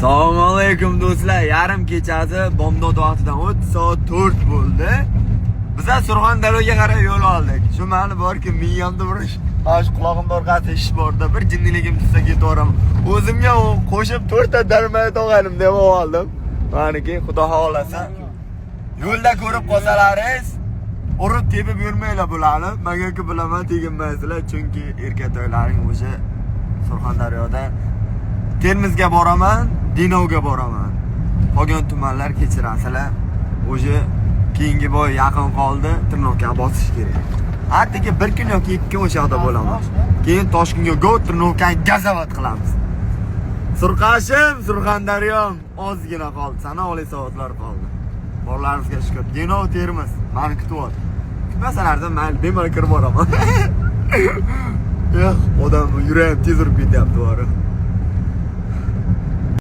Assalomu alaykum do'stlar. Yarim kechasi Bomdod vaqtidan 3 soat 4 bo'ldi. Bizlar Surxondaryoga qarab yo'l oldik. Shu ma'ni borki, miyamda bir ash quloqimda orqasi ish borda, bir jinniligim tushsa ketaveraman. O'zimga qo'shib 4 ta darmay tog'anim deb oldim. Maniki, xudo xolasa. Yo'lda ko'rib qolsalaringiz, urib tepib yurmanglar bularni. Menga bilaman teginmaysizlar, chunki erkatoylaring o'sha Surxondaryoda Termizga boraman, Denovga boraman. Qolgan tumanlar kechirasizlar. O'sha keyingi boy yaqin qoldi, Tirnoqqa bosish kerak. Atigi bir kun yoki 2 kun o'sha yerda bo'laman. Keyin Toshkentga go Tirnoqqani gazavat qilamiz. Surqashim, Surxondaryom ozgina qoldi. Sanoqli soatlar qoldi. Borlarimizga shukur. Denov, Termiz meni kutyapti. Kutmasalarda men bemalol kirib boraman. Yo'q, odam yuragim tez urib ketyapti, bari.